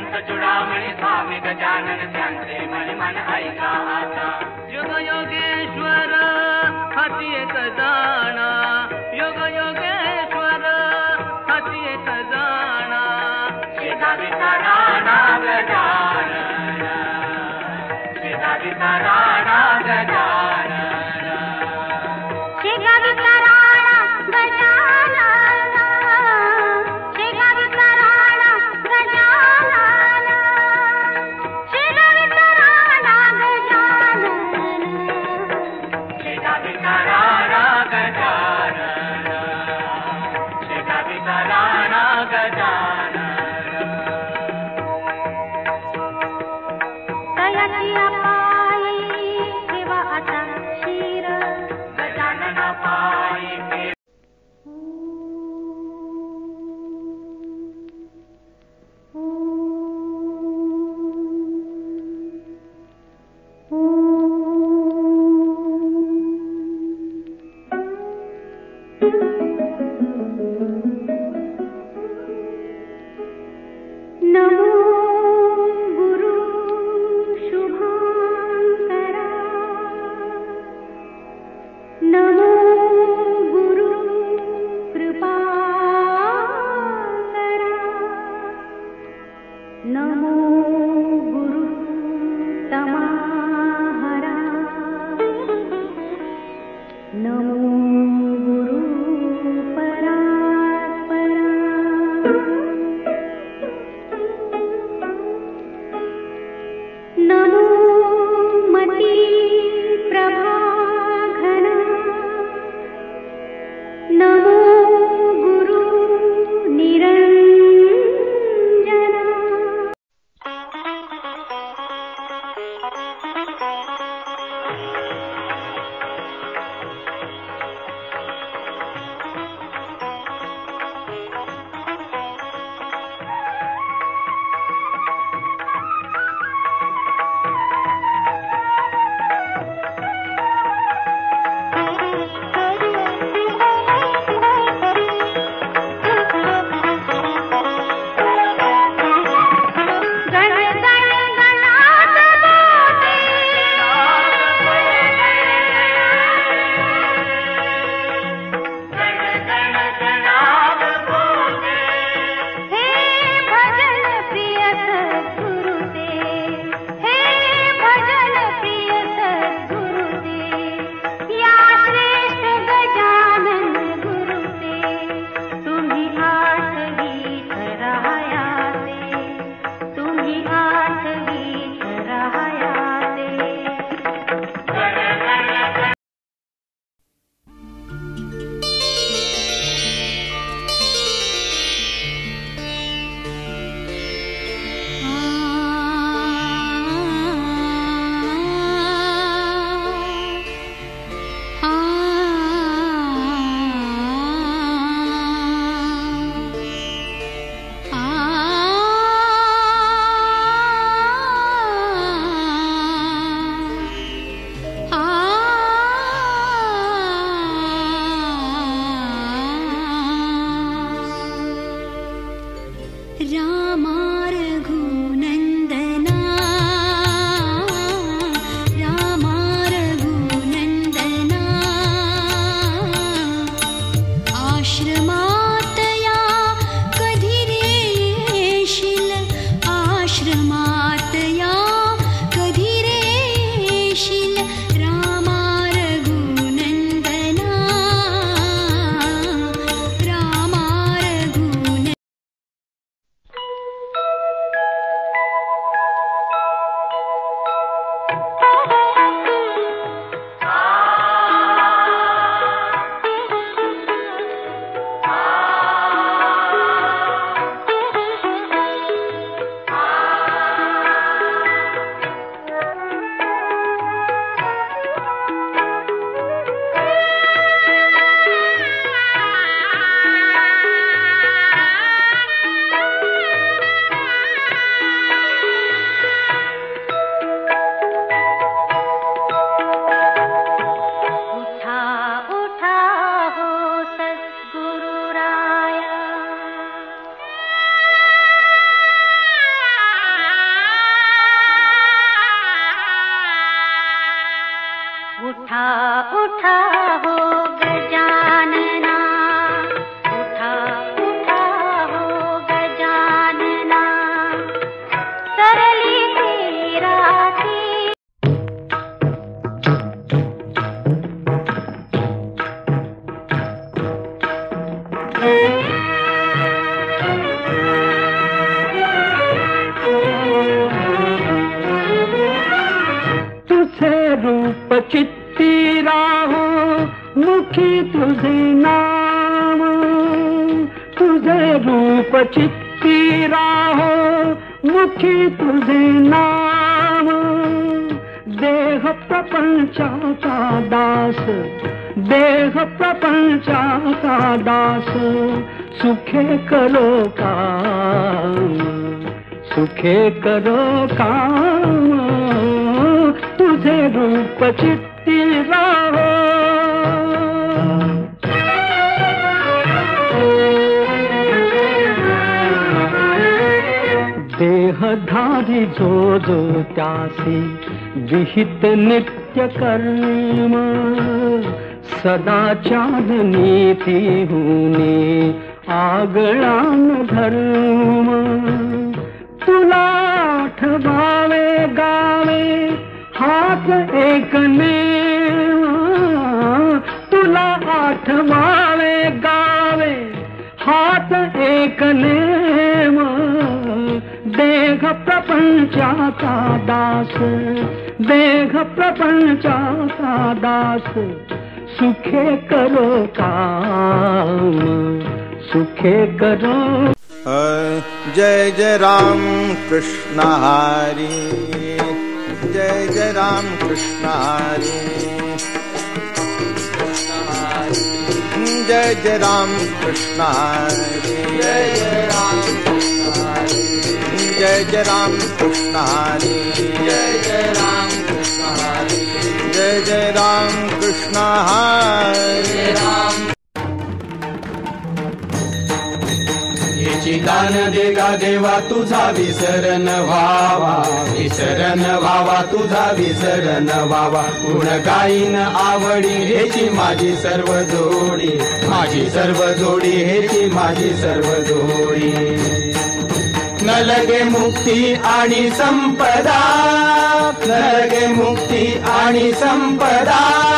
संत चुडामणी स्वामी गजानन त्यांचे मनी मन ऐका आता. योग योगेश्वर हाती एक जाणा, योग योगेश्वर हाती एक जाणा. शेजारीचा राणा गजानन, शेजारीचा राणा गजानन, शेगावीचा राणा गजानन, शेगावीचा राणा गजानन, शेगावीचा राणा गजानन, शेजारीचा राणा गजानन, शेजारीचा राणा गजानन. तयाची अपाई ठेवा आता शिर, गजानन पायी ठेवा. नमो गुरु शुभांकरा, नमो गुरु कृपाकरा, नमो गुरु तमाहरा, नमो गुरु परात्परा. नमो मती प्रभाघना, नमो गुरु निरंजना. तुझे नाम, तुझे रूप चित्ती राहो, मुखी तुझे नाम. देह प्रपंचाचा दास, देह प्रपंचाचा दास, सुखे करो काम, सुखे करो काम. तुझे रूप चित्ती राहो. देहधारी जो जो त्यासी विहित नित्य कर्म, सदाचार नीती होणे आगळान धर्म. तुला आठवावे गावे हाच एक नेम, तुला आठवावे गावे हाच एक नेम. देह प्रपंचाचा दास, देह प्रपंचाचा दास, सुखे करो काम, सुखे करो. जय जय राम कृष्ण हरी, जय जय राम कृष्ण हरी, जय जय राम कृष्ण हरी, जय जय राम कृष्ण हरी, जय जय राम कृष्ण हरी, जय जय राम कृष्ण हरी, जय जय राम कृष्ण हरी. याची दान दे गा देवा तुझा विसरण व्हावा, विसरण व्हावा तुझा विसरण व्हावा. गुण गाईन आवडी हेची माझी सर्व जोडी, माझी सर्व जोडी हेची माझी सर्व जोडी. न लगे मुक्ती आणि संपदा, न लगे मुक्ती आणि संपदा.